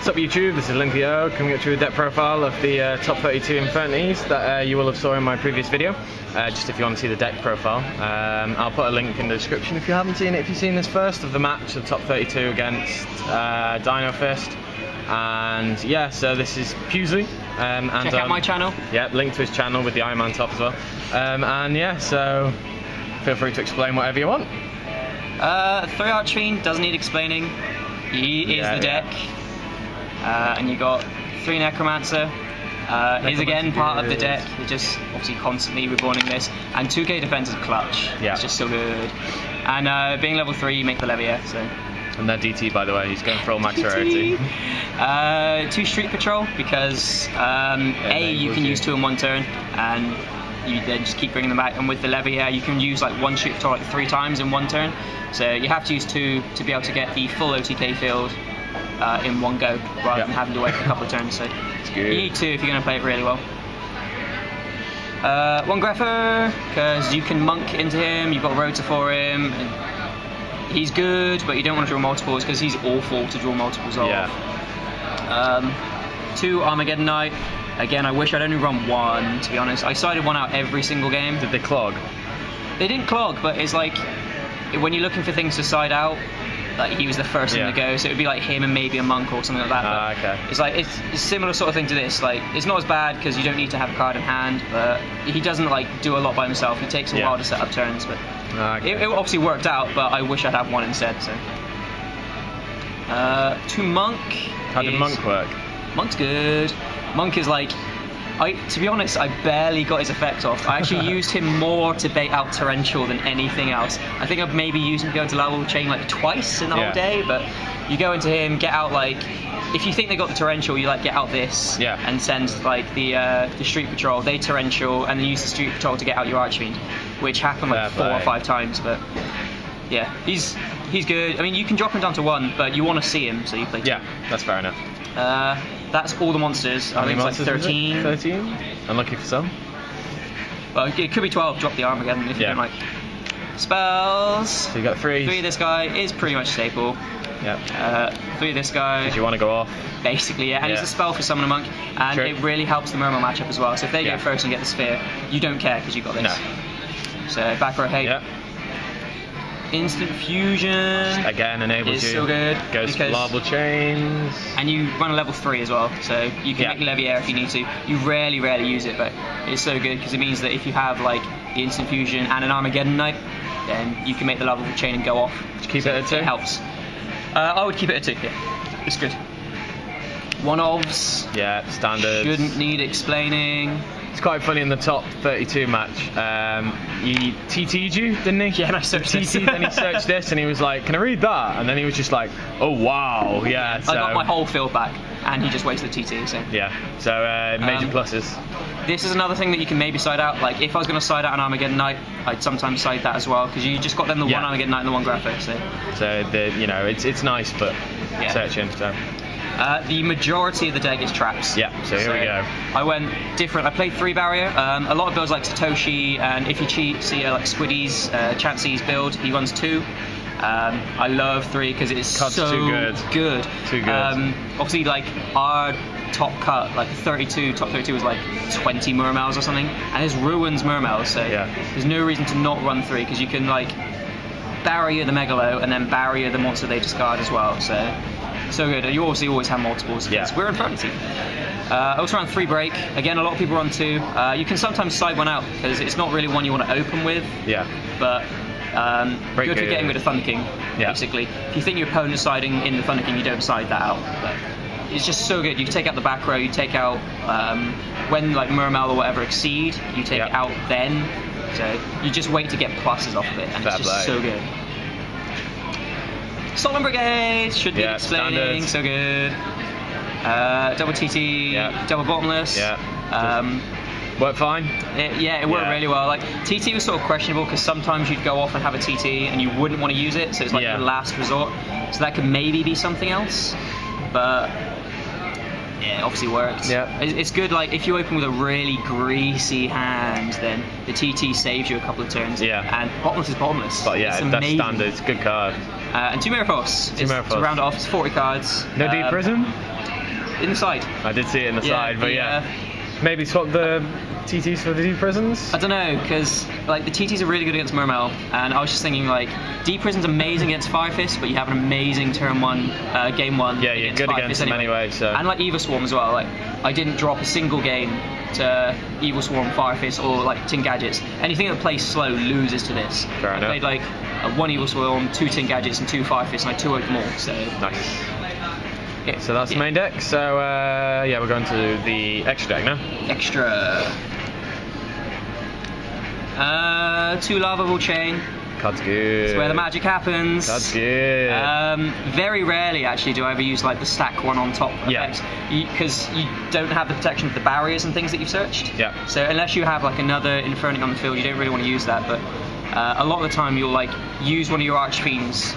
What's up YouTube, this is YuGi-Oh coming at you with a deck profile of the top 32 Infernities that you will have saw in my previous video. Just if you want to see the deck profile. I'll put a link in the description if you haven't seen it, if you've seen this first of the match, the top 32 against Dino Fist. And yeah, so this is Pewsily. And check out my channel. Yeah, link to his channel with the Iron Man top as well. And yeah, so feel free to explain whatever you want. 3 Archfiend doesn't need explaining. He is the deck. And you got 3 Necromancer. Is again part of the deck. You're just obviously constantly reborning this. And 2k defense is clutch. Yeah. It's just so good. And being level 3, you make the Levier. So. And that DT, by the way, he's going for all max rarity. 2 Street Patrol because A, you can use 2 in 1 turn, and you then just keep bringing them back. And with the Levier, you can use like 1 Street Patrol like 3 times in 1 turn. So you have to use 2 to be able to get the full OTK field in 1 go, rather than having to wait for a couple of turns. So you need 2 if you're going to play it really well. 1 Grepher, because you can monk into him, you've got Rota for him. He's good, but you don't want to draw multiples because he's awful to draw multiples of. 2 Armageddon Knight. Again, I wish I'd only run 1, to be honest. I sided 1 out every single game. Did they clog? They didn't clog, but it's like when you're looking for things to side out, like he was the first thing to go, so it would be like him and maybe a monk or something like that. Okay. It's like it's a similar sort of thing to this. Like it's not as bad because you don't need to have a card in hand, but he doesn't like do a lot by himself. He takes a while to set up turns, but it obviously worked out. But I wish I'd have 1 instead. So 2 Monk. How did Monk work? Monk's good. Monk is like, to be honest, I barely got his effect off. I actually used him more to bait out Torrential than anything else. I think I've maybe used him to go into level chain like twice in the whole day, but you go into him, get out like, if you think they got the Torrential, you like get out this and send like the Street Patrol, they Torrential, and then use the Street Patrol to get out your Archfiend, which happened like 4 or 5 times, but yeah, he's good. I mean, you can drop him down to 1, but you want to see him, so you play 2. Yeah, that's fair enough. That's all the monsters. I think it's like 13. 13? Unlucky for some. Well, it could be 12, drop the Armageddon if you don't like. Spells. So you got 3. 3 this guy is pretty much staple. Yep. 3 this guy. Because you want to go off. Basically, yeah. And it's a spell for Summon a Monk, and it really helps the Mermail matchup as well. So if they go first and get the Sphere, you don't care because you got this. No. So back row hate. Instant Fusion again enables you. So good. Goes for larval chains. And you run a level 3 as well, so you can make Levier if you need to. You rarely use it, but it's so good because it means that if you have like the Instant Fusion and an Armageddon Knight, then you can make the level chain and go off. Keep it at 2? It helps. I would keep it at 2. Yeah, it's good. 1 OBS. Yeah, standard. Shouldn't need explaining. It's quite funny in the top 32 match. He TT'd you, didn't he? Yeah, and I searched this. Then he searched this and he was like, "Can I read that?" And then he was just like, "Oh wow, yeah." So, I got my whole field back, and he just wasted TT. So yeah, so major pluses. This is another thing that you can maybe side out. Like if I was going to side out an Armageddon Knight, I'd sometimes side that as well because you just got them the 1 Armageddon Knight and the 1 graphic. So it's nice, but searching. So. The majority of the deck is traps. Yeah, so here we go. I went different. I played 3 barrier. A lot of builds like Satoshi, and if you cheat, see like Squiddy's, Chancy's build, he runs 2. I love 3 because it's so too good. Too good. Obviously, like our top cut, like top 32 was like 20 Mermails or something, and his Ruins Mermails. So there's no reason to not run 3 because you can like barrier the Megalo and then barrier the monster they discard as well. So good. You obviously always have multiples. We're Infernity. I also ran 3 break. Again, a lot of people run 2. You can sometimes side 1 out because it's not really one you want to open with. Yeah. But good for getting rid of Thunder King. Basically, if you think your opponent's siding in the Thunder King, you don't side that out. But it's just so good. You take out the back row. You take out when like Mermail or whatever exceed. You take it out then. So you just wait to get pluses off of it, and it's just so good. Solemn Brigade should be explaining, so good. Double TT, double bottomless. Worked fine? It worked really well. Like TT was sort of questionable because sometimes you'd go off and have a TT and you wouldn't want to use it, so it's like your last resort. So that could maybe be something else, but it obviously worked. It's good. Like if you open with a really greasy hand, then the TT saves you a couple of turns. And bottomless is bottomless. But that's standard. It's a good card. and 2 miracles. To round it off, it's 40 cards. No deep prison? In the side. I did see it in the side, but maybe swap the TTs for the deep prisons? I don't know, because like the TTs are really good against Mermail, and I was just thinking like deep prison's amazing against Fire Fist, but you have an amazing turn 1, game 1. Yeah, you're good against them anyway. So. And like Evil Swarm as well. Like I didn't drop a single game to Evil Swarm, Fire Fist, or like Tin Gadgets. Anything that plays slow loses to this. Fair enough. I played like 1 Evil Swarm, 2 Tin Gadgets, and 2 Fire Fists, and I 2-0'd them all. So nice. Yeah, so that's the main deck. So yeah, we're going to the extra deck now. Extra. 2 Lava Ball Chain. Card's good. That's where the magic happens. Card's good. Very rarely actually do I ever use like the stack one on top effects, because you don't have the protection of the barriers and things that you've searched. Yeah. So unless you have like another Infernity on the field, you don't really want to use that. But a lot of the time you'll like use one of your Archfiends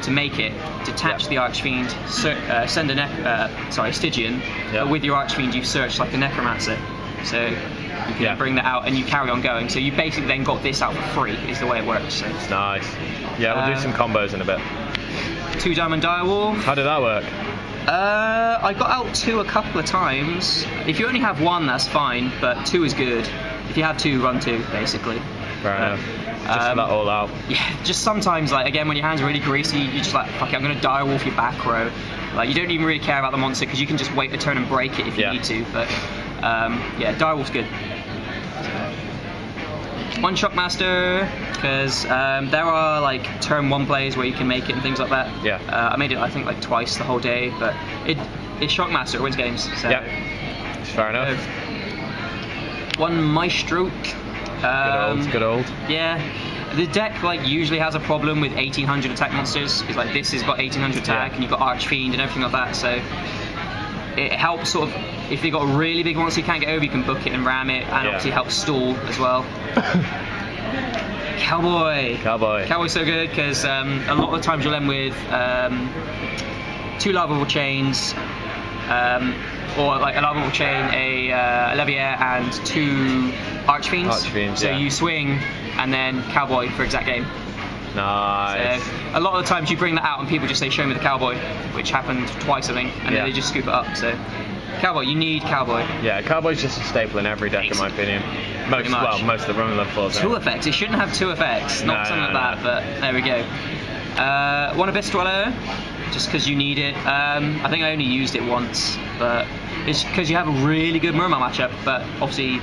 to make it, detach the Archfiend, send a Stygian, but with your Archfiend you've searched like a Necromancer, so you can bring that out and you carry on going. So you basically then got this out for free, is the way it works. So. It's nice. Yeah, we'll do some combos in a bit. 2 Diamond Direwolf. How did that work? I got out 2 a couple of times. If you only have 1, that's fine, but 2 is good. If you have 2, run 2, basically. Fair enough. Just for that all out. Yeah, just sometimes, like, again, when your hands are really greasy, you're just like, fuck it, I'm going to Direwolf your back row. Like, you don't even really care about the monster, because you can just wait a turn and break it if you need to, but, yeah, Direwolf's good. 1 Shockmaster, because there are, like, turn 1 plays where you can make it and things like that. Yeah. I made it, I think, like, twice the whole day, but it's Shockmaster, it wins games, so... Yeah, fair enough. 1 Maestro. Good old. Yeah, the deck like usually has a problem with 1800 attack monsters, because like this has got 1800 attack and you've got Archfiend and everything like that, so it helps sort of, if you've got a really big monster you can't get over, you can book it and ram it, and obviously helps stall as well. Cowboy's so good, because a lot of the times you'll end with 2 Lava Ball Chains, or like a Lava Ball Chain, a Leviair, and 2 Archfiends. So you swing and then Cowboy for exact game. Nice. So a lot of the times you bring that out and people just say, show me the Cowboy, which happened twice I think, and then they just scoop it up. So Cowboy, you need Cowboy. Yeah, Cowboy's just a staple in every deck in my opinion. Most of the Roman level 4s. 2 effects, it shouldn't have 2 effects, not something like that, but there we go. 1 Abyss Dweller, just because you need it. I think I only used it once, but it's because you have a really good Mermail matchup, but obviously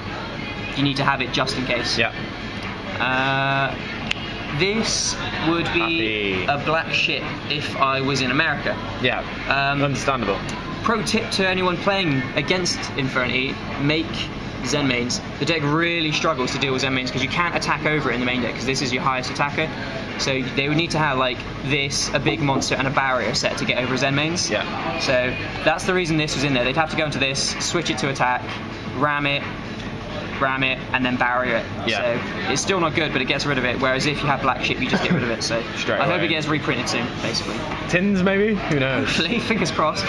you need to have it just in case. Yeah. This would be a black ship if I was in America. Yeah, understandable. Pro tip to anyone playing against Infernity, make Zen mains. The deck really struggles to deal with Zen mains because you can't attack over it in the main deck, because this is your highest attacker. So they would need to have like this, a big monster, and a barrier set to get over Zen mains. Yeah. So that's the reason this was in there. They'd have to go into this, switch it to attack, ram it, and then barrier it. Yeah. So it's still not good, but it gets rid of it. Whereas if you have black ship, you just get rid of it. So I hope it gets reprinted soon, basically. Tins maybe? Who knows? Hopefully, fingers crossed.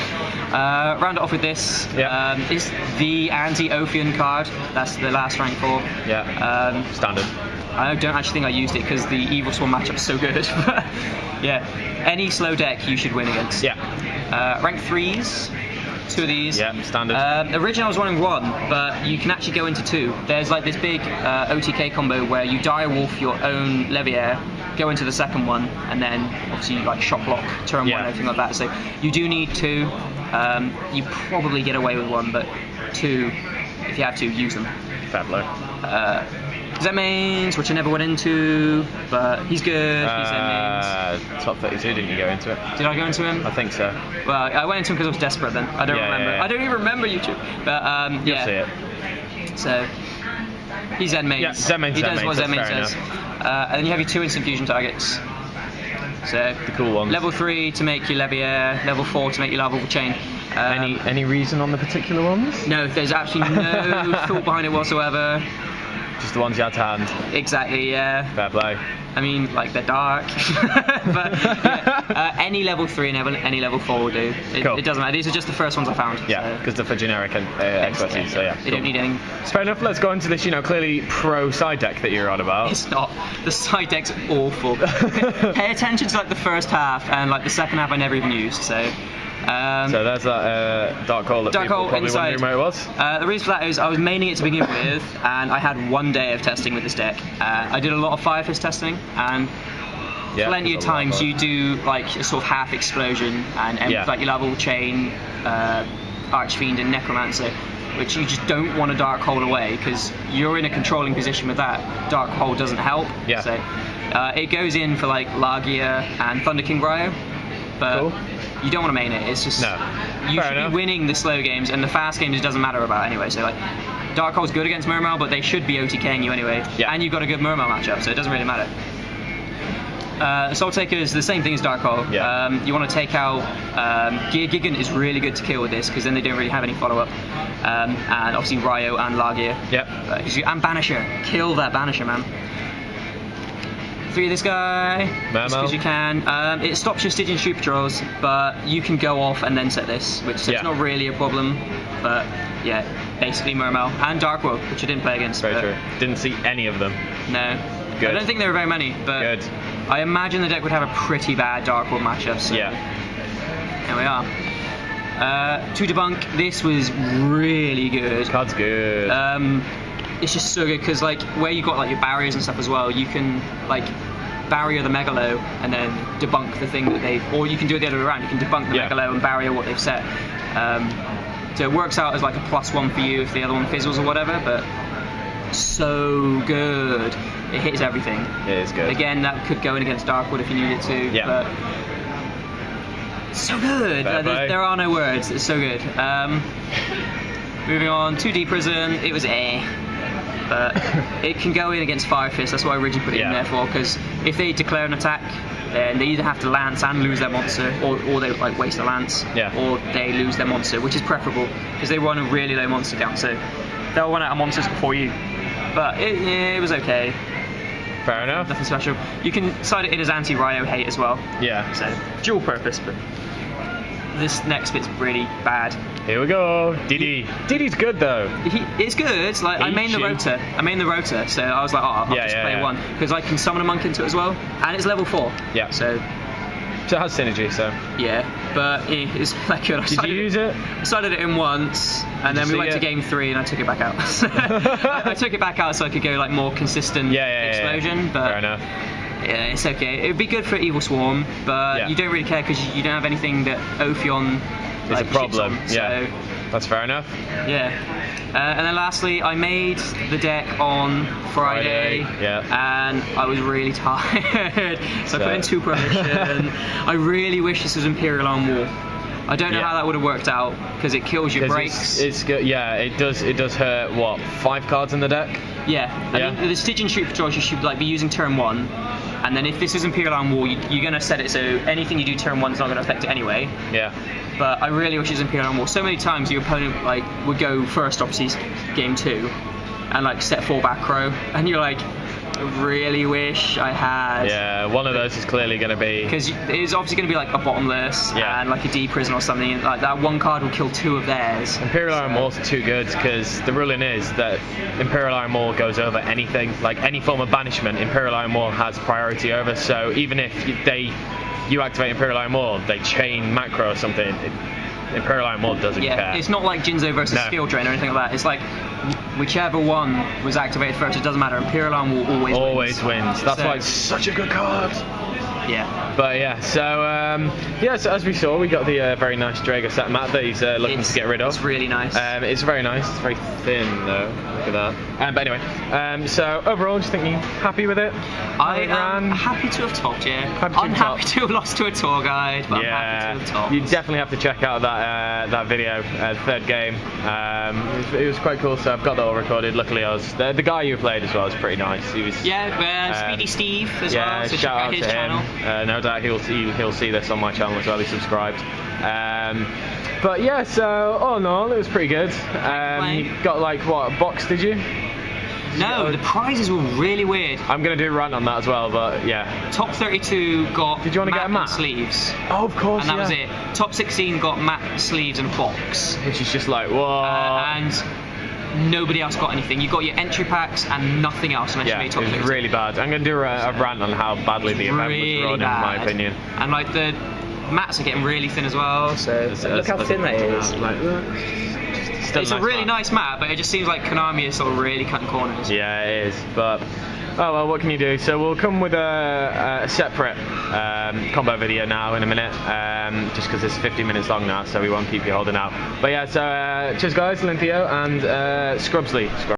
Round it off with this. Yeah. It's the anti-Ophian card. That's the last rank 4. Yeah. Standard. I don't actually think I used it because the Evil Swarm matchup's so good. But yeah, any slow deck you should win against. Yeah. Rank 3s. 2 of these. Yeah, standard. Originally I was running 1, but you can actually go into 2. There's like this big OTK combo where you Direwolf your own Leviair, go into the second one, and then obviously you like shock block, turn 1, everything like that. So you do need 2. You probably get away with 1, but 2, if you have to, use them. Fair play. Zen mains, which I never went into, but he's good. He's Zen mains. Top 32, didn't you go into it? Did I go into him? I think so. Well, I went into him because I was desperate then. I don't remember. Yeah. I don't even remember YouTube. But You'll see it. So he's Zen mains. Yeah, Zen mains. He does what Zen mains does. And then you have your 2 instant fusion targets. So the cool ones. Level 3 to make your Leviair, level 4 to make your Lava Ball Chain. Any reason on the particular ones? No, there's absolutely no thought behind it whatsoever. Just the ones you had to hand. Exactly, yeah. Fair play. I mean, like, they're dark. But yeah, any level 3 and any level 4 will do. Cool. It doesn't matter. These are just the first ones I found. Yeah, because they're for generic expertise, so yeah. You don't need anything. Fair enough, let's go into this, clearly pro side deck that you're on about. It's not. The side deck's awful. Pay attention to, like, the first half, and, like, the second half I never even used, so... so there's that dark hole that people probably wondering where it was. The reason for that is I was maining it to begin with, and I had 1 day of testing with this deck. I did a lot of Fire Fist testing, and plenty of times you do like a sort of half explosion, and like your level chain, Archfiend and Necromancer, which you just don't want to dark hole away because you're in a controlling position with that. Dark hole doesn't help. Yeah. So it goes in for like Lagia and Thunder King Ryo, but you don't want to main it. It's just you should be winning the slow games, and the fast games it doesn't matter about anyway. So like Dark Hole's good against Mermail, but they should be OTKing you anyway. Yeah. And you've got a good Mermail matchup, so it doesn't really matter. Soul Taker is the same thing as Dark Hole. Yeah. You want to take out Gear Gigant is really good to kill with this because then they don't really have any follow-up. And obviously Ryo and Lagia. Yep. And Banisher. Kill that Banisher, man. 3 this guy. Just because you can. It stops your Stygian Street Patrols, but you can go off and then set this, which is not really a problem. But yeah, basically Mermail and Dark World, which I didn't play against. Very true. Didn't see any of them. No. Good. I don't think there were very many, but I imagine the deck would have a pretty bad Dark World matchup. So there we are. To debunk, this was really good. Card's good. It's just so good because like where you got like your barriers and stuff as well, you can like barrier the Megalo and then debunk the thing that they've, or you can do it the other way around. You can debunk the Megalo and barrier what they've set. So it works out as like a +1 for you if the other one fizzles or whatever, but so good. It hits everything. It is good. Again, that could go in against Darkwood if you needed to. Yeah. But so good. There are no words. It's so good. Moving on, 2D Prison. It was but it can go in against Fire Fist. That's what I originally put it in there for. Because if they declare an attack, then they either have to lance and lose their monster, or they like waste a lance, or they lose their monster, which is preferable because they run a really low monster count. So they'll run out of monsters before you. But it was okay. Fair enough. Nothing special. You can side it in as anti-Ryo hate as well. Yeah. So dual purpose, but this next bit's really bad. Here we go. DD. DD's good though. It's good. Like I main the rotor. So I was like, I'll just play one because I can summon a monk into it as well, and it's level 4. Yeah. So it has synergy. So. Yeah, but it's like good. Did you use it? I started it in once, and then we went to game 3, and I took it back out. I took it back out so I could go like more consistent explosion. But fair enough. Yeah, it's okay. It would be good for Evil Swarm, but you don't really care because you don't have anything that Ophion is a problem. On, so that's fair enough. Yeah. And then lastly, I made the deck on Friday, and I was really tired, so I put in 2 prohibition. I really wish this was Imperial Arm Wall. I don't know how that would have worked out because it kills your breaks. It's good. Yeah, it does. It does hurt. What, 5 cards in the deck? Yeah. I mean, the Stygian Street Patrols you should like be using turn 1, and then if this is Imperial Arm Wall, you're gonna set it so anything you do turn 1 is not gonna affect it anyway. Yeah. But I really wish it was Imperial Arm Wall. So many times your opponent like would go first, obviously game 2, and like set 4 back row, and you're like, I really wish I had. Yeah, one of those is clearly going to be, because it's obviously going to be like a bottomless and like a D prison or something, and like that one card will kill 2 of theirs. Imperial Iron Maul's too good because the ruling is that Imperial Iron Maul goes over anything, like any form of banishment. Imperial Iron Maul has priority over. So even if you activate Imperial Iron Maul, they chain macro or something. Imperial Iron Maul doesn't care. It's not like Jinzo versus Skill Drain or anything like that. It's like whichever one was activated first, it doesn't matter. Imperial Arm will always wins. That's why it's such a good card. Yeah. But yeah, so so as we saw, we got the very nice Drago set mat that he's looking to get rid of. It's really nice. It's very nice. It's very thin though. Look at that. But anyway, so overall, just thinking happy with it. I am happy to have topped. I'm happy to have lost to a tour guide, but I'm happy to have topped. You definitely have to check out that video, third game. It was quite cool. So I've got that all recorded. Luckily, the guy you played as well was pretty nice. He was Speedy Steve as well. So check out his channel. No doubt he'll see this on my channel as well. He subscribed. But yeah, so all in all, it was pretty good. You got like what, a box? Did you? No, the prizes were really weird. I'm gonna do a rant on that as well, but yeah. Top 32 got Did you want to get a mat? sleeves. Oh, of course, and that was it. Top 16 got matte sleeves and a box. Which is just like, whoa. And nobody else got anything. You got your entry packs and nothing else unless you made top 32. Really bad. I'm gonna do a rant on how badly the event was run, in my opinion. And like the mats are getting really thin as well. So look how thin that is. Like, it's a really nice mat, but it just seems like Konami is sort of really cutting corners. Yeah, it is. But oh well, what can you do? So we'll come with a separate combo video now in a minute, just because it's 50 minutes long now, so we won't keep you holding out. But yeah, so cheers guys, Olympio and Scrubsley.